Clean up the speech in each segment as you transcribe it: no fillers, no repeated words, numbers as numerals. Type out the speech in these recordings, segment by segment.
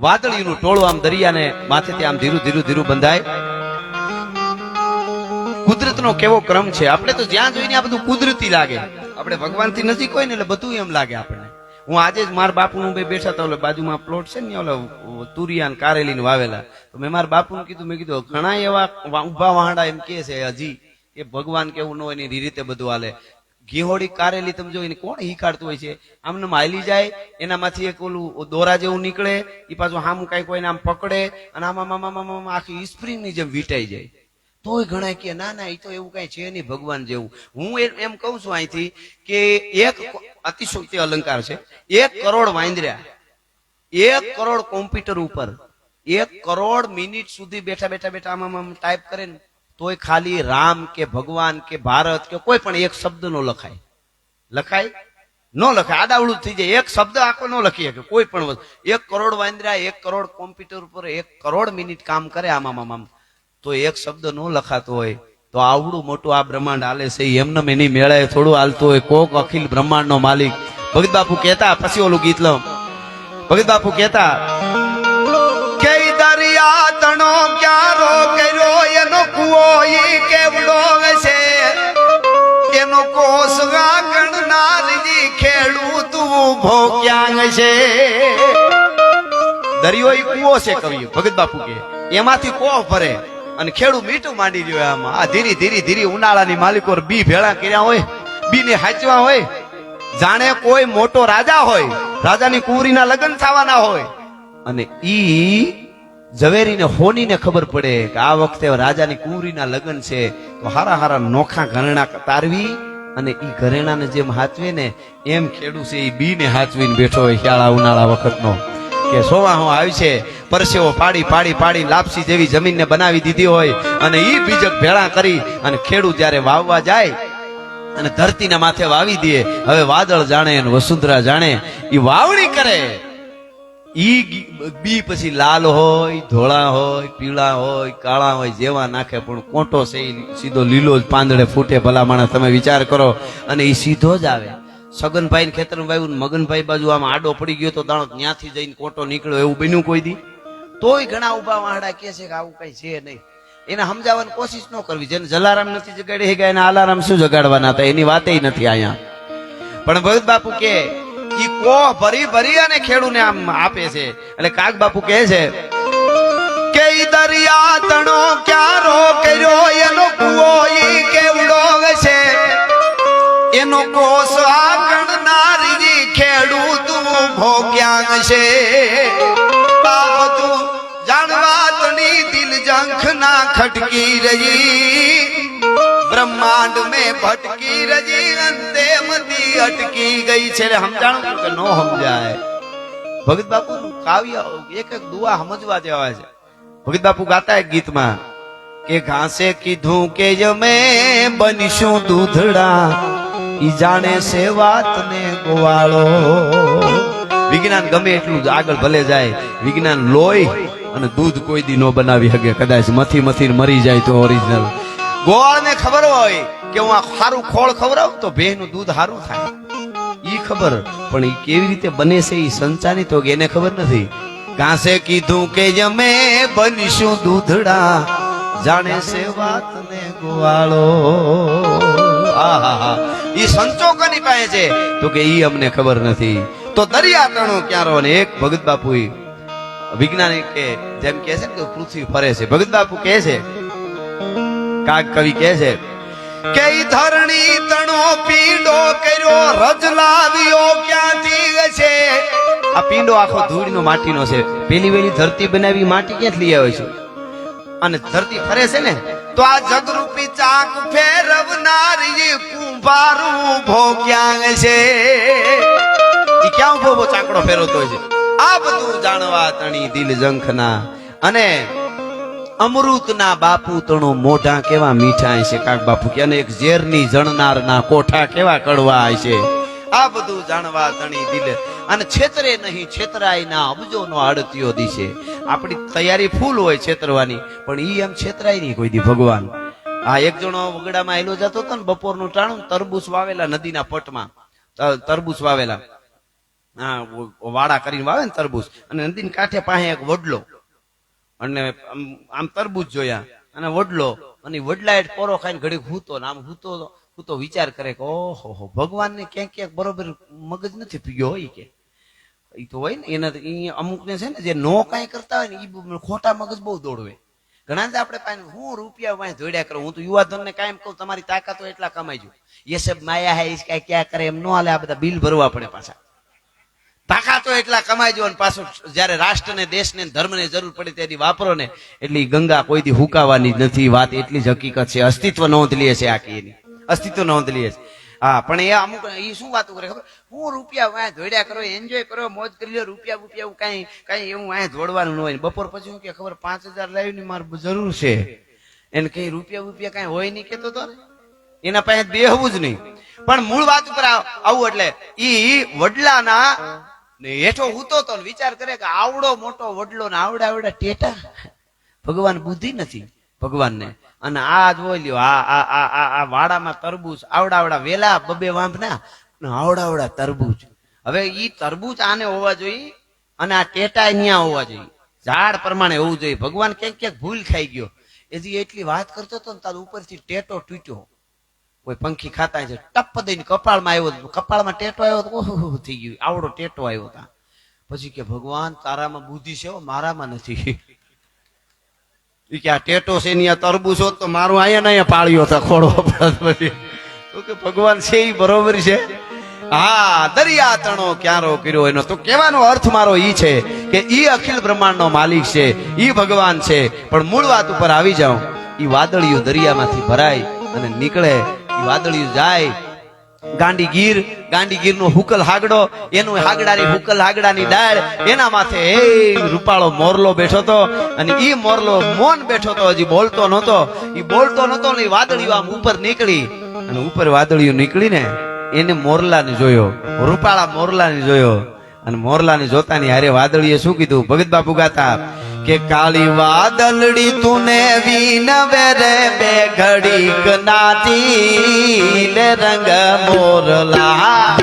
વાદળીનું ટોળું આમ દરિયાને માથેથી આમ ધીરું ધીરું ધીરું બંધાય. કુદરતનો કેવો ક્રમ છે. આપણે તો જ્યાં જોઈને આ બધું કુદરતી લાગે. આપણે ભગવાનથી નજીક હોય ને એટલે બધું એમ લાગે આપણને. હું આજે જ મારા બાપુનું બે બેઠા હતા, ઓલે બાજુમાં પ્લોટ છે ને ઓલો તુરિયાન કારેલીને વાવેલા, તો મેં મારા બાપુને કીધું, મેં કીધું ઘણા એવા ઉભા વાહડા એમ કે છે હજી કે ભગવાન કેવું ન હોય એની રીતે બધું હાલે. ઘીહોડી કારેલી તમે જો એને કોણ હીકાડતું હોય છે, આમને હાલી જાય, એનામાંથી એક ઓલું દોરા જેવું નીકળે, એ પાછું હામું કઈ કોઈને આમ પકડે અને આમાં આખી સ્પ્રિંગ ની જેમ વીટાઈ જાય. તોય ઘણા કે ના ના એ તો એવું કઈ છે નહીં ભગવાન જેવું. હું એમ કઉ છું અહીંથી કે એક અતિશોક્તિ અલંકાર છે. 1 કરોડ વાંદર્યા 1 કરોડ કોમ્પ્યુટર ઉપર 1 કરોડ મિનિટ સુધી બેઠા બેઠા બેઠા આમાં ટાઈપ કરે ને તોય ખાલી રામ કે ભગવાન કે ભારત કે કોઈ પણ એક શબ્દ નો લખાય. લખાય ન લખાય, આડાવડું થઈ જાય. એક શબ્દ આખો ન લખી શકે કોઈ પણ વસ્તુ. 1 કરોડ વાંદર્યા 1 કરોડ કોમ્પ્યુટર ઉપર 1 કરોડ મિનિટ કામ કરે આમાં તો એક શબ્દ નો લખાતો હોય તો આવડું મોટું આ બ્રહ્માંડ હાલે છે. એમને એની મેળે થોડું હાલતું હોય. કોક અખિલ બ્રહ્માંડ નો માલિક ભગત બાપુ કહેતા, પછી ઓલું ગીત લો. ભગત બાપુ કહેતા કે દરિયા તણો ક્યારો કર્યો એનો કુવો ઈ કેવડો છે, એનો કોસ ગણનારજી ખેડૂત ઉભો ક્યાં છે. દરિયો ઈ કુવો છે કવિ ભગત બાપુ કે, એમાંથી કોહ ભરે અને ખેડૂત મીઠું માંડી રહ્યો. આમાં આ ધીરી ધીરી ધીરી ઉનાળાની માલિકો બી ભેળા કર્યા હોય, બી ને હાચવા હોય. જાણે કોઈ મોટો રાજા હોય, રાજાની કુંવરીના લગ્ન થવાના હોય અને ઈ ઝવેરીને હોનીને ખબર પડે કે આ વખતે રાજાની કુંવરીના લગ્ન છે, તો હારા હારા નોખા ઘરેણા તારવી અને ઈ ઘરેણાને જેમ હાચવે ને એમ ખેડૂત છે ઈ બી ને હાચવીને બેઠો હોય શિયાળા ઉનાળા વખતનો કે સોવાહો આવી છે, પરસેવો પાડી પાડી પાડી લાપસી જેવી જમીનને બનાવી દીધી હોય અને ઈ બીજક ભેળા કરી અને ખેડૂત જયારે વાવવા જાય અને ધરતીના માથે વાવી દે. હવે વાદળ જાણે અને વસુંધરા જાણે ઈ વાવણી કરે. ઈ બી પછી લાલ હોય, ધોળા હોય, પીળા હોય, કાળા હોય, જેવા નાખે પણ કોટો છે સીધો લીલો જ પાંદડે ફૂટે. ભલા માણસ તમે વિચાર કરો. અને ઈ સીધો જ આવે. સગનભાઈ ને ખેતર વાવ્યું, મગનભાઈ બાજુ આમ આડો પડી ગયો તો દાણો ત્યાંથી જઈને કોટો નીકળ્યો, એવું બન્યું કોઈ દી? તોય ઘણા ઉભા વાહડા કે છે કે આવું કઈ છે નહીં. એને સમજાવવાની કોશિશ ન કરવી. જેને જલારામ નથી જગાડી ગયા એને આલારામ શું જગાડવાના હતા, એની વાતે નથી અહીંયા. પણ ભગત બાપુ કે ઈ કોહ ભરી ભરી અને ખેડૂને આમ આપે છે. એટલે કાગ બાપુ કહે છે કે ઈ દરિયા તણો ક્યારો કર્યો એનો કુવો ઈ કેવડો છે, એનો કોસ ગણનારી ખેડૂત ઉભો ક્યાં છે. આ બધું જાણવા તણી દિલ જંખ ના ખટકી રહી, બ્રહ્માંડ में भटकी रही अंते मती अटकी गई છે. સમજાણું કે નો સમજાય. ભગત બાપુ નું કાવ્ય એક એક દુઆ સમજવા જેવા છે. ભગત બાપુ ગાતા એક ગીતમાં કે ઘાસે કીધું કે જમે બનીશું દૂધડા, ઈ જાણે છે વાત ને ગોવાળો. વિજ્ઞાન ગમે એટલું આગળ ભલે જાય, વિજ્ઞાન લોહી અને દૂધ કોઈ દી નો બનાવી શકે. કદાચ મથી મથી મરી જાય તો ઓરિજિનલ. ગોવાળ ને ખબર હોય કે હું આ સારું ખોળ ખવડાવું તો ભેહ નું દૂધ સારું થાય, ઈ ખબર. પણ ઈ કેવી રીતે બને છે ઈ સંચાની તો એને ખબર નથી. ઘાસે કીધું કે જમે બનીશું દૂધડા, જાણે છે વાત ને ગોવાળો. આહા, ઈ સંચો કોની પાસે છે તો કે ઈ અમને ખબર નથી. તો દરિયા તણો ક્યારો. ને એક ભગત બાપુ વિજ્ઞાનિક કે જેમ કે છે કે પૃથ્વી ફરે છે. ભગત બાપુ કહે છે, કાગ કવિ કહે છે કે ધરણી તણો પીંડો કર્યો રજ લાવ્યો ક્યાંથી છે. આ પીંડો આખો ધૂળનો માટીનો છે. પેલી વેલી ધરતી બનાવી માટી ક્યાંથી લઈ આવે છે અને ધરતી ફરે છે ને તો આ જગરૂપી ચાક ફેરવનારી કુંભારું ઉભો ક્યાં છે. ઈ ક્યાં ઉભો ચાકડો ફેરવતો છે. આ બધું જાણવા તણી દિલ ઝંખના. અને અમૃતના બાપુ તણો મોઢા કેવા મીઠા છે. કાક બાપુ કે અને એક ઝેરની જણનારના કોઠા કેવા કડવા છે. આ બધું જાણવા તણી દિલ. અને છેતરે નહીં છેતરાય ના અબજો નો આડતીઓ દિશે. આપણી તૈયારી ફૂલ હોય છેતરવાની, પણ ઈ એમ છેતરાય નહીં કોઈ દી ભગવાન. આ એક જણો વગડામાં હેલો જતો હતો ને બપોરનું ટાણું, તરબૂચ વાવેલા નદીના પટમાં, તરબૂચ વાવેલા. હા વાડા કરીને વાવે ને તરબૂચ, અને નદીની કાંઠે પાસે એક વડલો, અને આમ તરબૂચ જોયા અને વડલો, અને વડલા એ પોરો ખાઈને ઘડી હૂતો ને આમ હૂતો વિચાર કરે કે ઓહો ભગવાનને ક્યાંક ક્યાંક બરોબર મગજ નથી પીગ્યો હોય કે એ તો હોય ને એના અમુક ને છે ને જે નો કાંઈ કરતા હોય ને એ ખોટા મગજ બહુ દોડવે. ઘણા જ આપણે પાસે હું રૂપિયા વાંય જોડ્યા કરું. હું તો યુવાધનને કાયમ કહું તમારી તાકાત હોય એટલા કમાઈજો, એ સબ માયા હે ઇસકા ક્યાં કરે એમ ન હાલે. આ બધા બિલ ભરવા પડે પાછા. તાકાતો એટલા કમાઈજો અને પાછું જયારે રાષ્ટ્રને દેશને ધર્મને જરૂર પડે તેથી વાપરો ને. એટલે ગંગા કોઈ દી હુકાવાની નથી. વાત એટલી જ હકીકત છે. અસ્તિત્વ નોંધ લે છે આખી એની, અસ્તિત્વ નોંધ લે છે. હા પણ એ અમુક એ શું વાતો કરે ખબર, હું રૂપિયા વાંય ધોડ્યા કરો, એન્જોય કરો, મોજ કરી લો, રૂપિયા કઈ એવું વાંય ધોડવાનું ન હોય. બપોર પછી હું કે ખબર 5000 લાવી ની મારે જરૂર છે, એને કઈ રૂપિયા કઈ હોય નહીં કેતો તો ને, એના પાસે બેહવું જ નહીં. પણ મૂળ વાત ઉપર આવું એટલે ઈ વડલાના હેઠો હૂતો તો વિચાર કરે કે આવડો મોટો વડલો ને આવડા ટેટા, ભગવાન બુદ્ધિ નથી ભગવાનને. અને આ જોઈ લ્યો આ વાડામાં તરબૂચ, આવડા વેલા બબે વાંભના આવડા તરબૂચ. હવે ઈ તરબૂચ આને હોવા જોઈએ અને આ ટેટા અહીંયા હોવા જોઈએ, ઝાડ પ્રમાણે હોવું જોઈએ. ભગવાન ક્યાંક ભૂલ ખાઈ ગયો. એથી એટલી વાત કરતો હતો ને તાર ઉપરથી ટેટો તૂટ્યો. કોઈ પંખી ખાતા છે, ટપ દઈને કપાળમાં આવ્યો, કપાળમાં ટેટો આવ્યો તો ઓહો થઈ ગયું, આવડો ટેટો આવ્યો તા. પછી કે ભગવાન તારામાં બુદ્ધિ છે મારામાં નથી. કે આ ટેટો છે ને તરબૂચ હોત તો મારું અહીંયા પાળ્યો હતા ખોડો. કે ભગવાન છે એ બરોબર છે. હા દરિયા તણો ક્યારો કર્યો એનો તો કહેવાનો અર્થ મારો ઈ છે કે ઈ અખિલ બ્રહ્માંડનો માલિક છે, ઈ ભગવાન છે. પણ મૂળ વાત ઉપર આવી જાઉં, ઈ વાદળિયું દરિયામાંથી ભરાય અને નીકળે, ઈ વાદળિયું જાય ગાંડીગીર નો હુકલ હાગડો, એનું હાગડાની હુકલ હાગડાની ડાળ, એના માથે રૂપાળો મોરલો બેઠો તો, અને ઈ મોરલો મૌન બેઠો તો, હજી બોલતો નહોતો. ઈ બોલતો નહોતો ને વાદળિયું આમ ઉપર નીકળી, અને ઉપર વાદળિયું નીકળીને એને મોરલાને જોયો, રૂપાળા મોરલાને જોયો. અને મોરલાને જોતાની હારે વાદળીએ શું કીધું, ભગત બાપુ ગાતા કે કાળી વાદળડી તુને વીનવે રે બે ઘડીક નાતી લે રંગ મોરલા.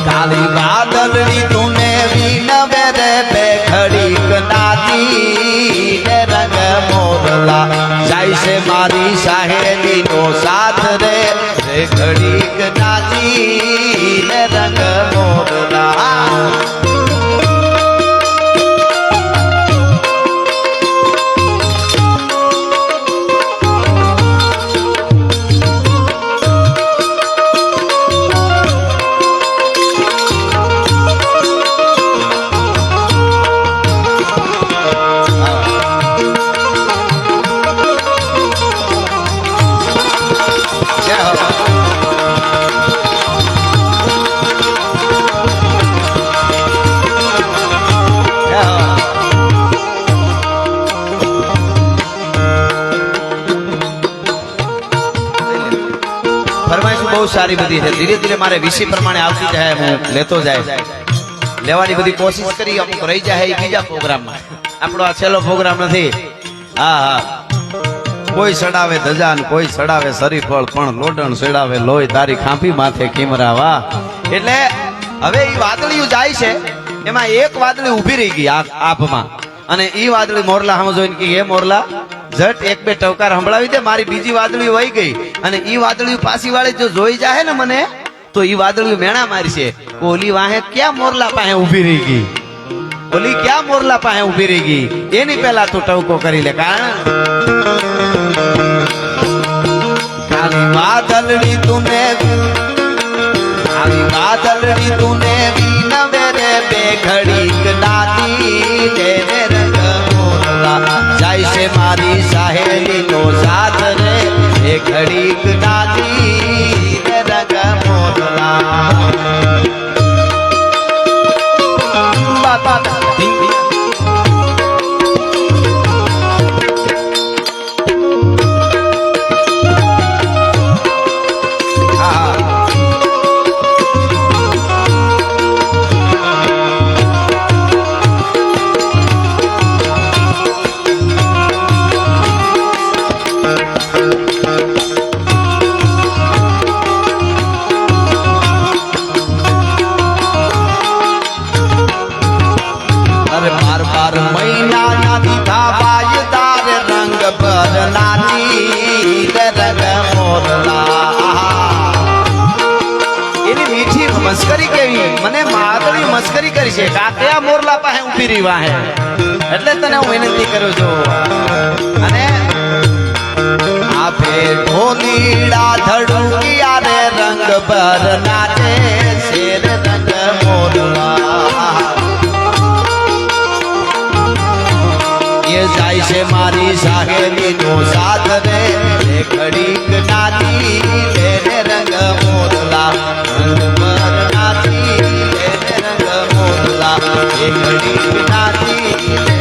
કાળી વાદળડી તુને વીનવે રે બે ઘડીક નાતી લે રંગ મોરલા. જાય છે મારી સાહેલી નો સાથ રે ઘડીક નાચી ને રંગ મોરલા. સારી બધી છે, ધીરે ધીરે મારે વિષય પ્રમાણે આવતી જાય, હું લેતો જાય. લેવાની બધી કોશિશ કરી, અમુક રહી જાય બીજા પ્રોગ્રામમાં. આપણો આ છેલ્લો પ્રોગ્રામ નથી. હા કોઈ સડાવે ધજાન, કોઈ સડાવે શરીફળ, પણ લોડણ સડાવે લોહી તારી ખાંભી માથે કિમરાવા. એટલે હવે ઈ વાદળિયું જાય છે, એમાં એક વાદળી ઊભી રહી ગઈ આભમાં, અને ઈ વાદળી મોરલા સામે જોઈને કે એ મોરલા ઝટ એક બે ટવકાર સંભળાવી દે, મારી બીજી વાદળી વહી ગઈ. અને ઈ વાદળી પાછી વાળી જો જોઈ જાય ને મને, તો ઈ વાદળી મેણા મારશે. ઓલી વાહે ક્યાં મોરલા પાસે ઊભી રહી ગઈ, ઓલી ક્યાં મોરલા પાસે ઊભી રહી ગઈ, એની પહેલા તું ટવકો કરી લે. કારણ કાલી વાદળી તુને, કાલી વાદળી તુને વીનવે રે બે ઘડીક નાતી લે રંગ મોરલા. જાય છે મારી સાહેલી નો સાથ રે એ ઘડીક નાતી રંગ મોરલા. બાર મહિના ના દીધા બાયદાર રંગ પર નાની રંગ મોરલા એની મીઠી મસ્કરી કેવી મને માદળી મસ્કરી કરી છે કાકિયા મોરલા પાસે ઊભી રહી વાહે એટલે તને હું વિનંતી કરું છું અને આપે ઢોલીડા ધડુકિયા રે રંગ પર નાચે શેર રંગ મોરલા એ જાય છે મારી સાહેલી નો સાથ રે ઘડીક નાચી લે રંગ મોરલા રંગ પર નાચી લે રંગ મોરલા એ ઘડીક નાચી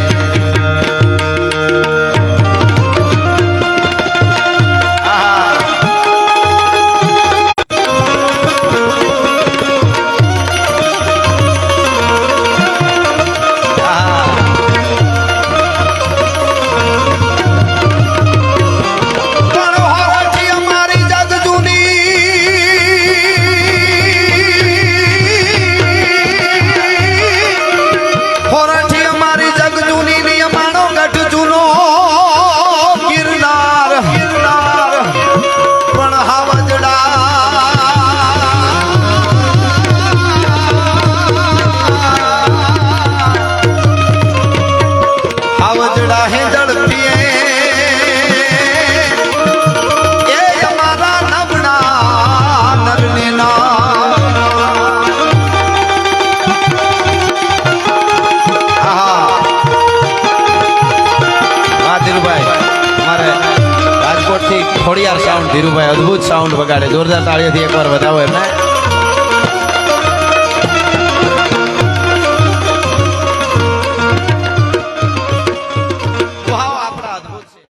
ખોડિયાર સાઉન્ડ ધીરુભાઈ અદ્ભુત સાઉન્ડ વગાડે જોરદાર તાળીઓથી એકવાર વધાવો એમને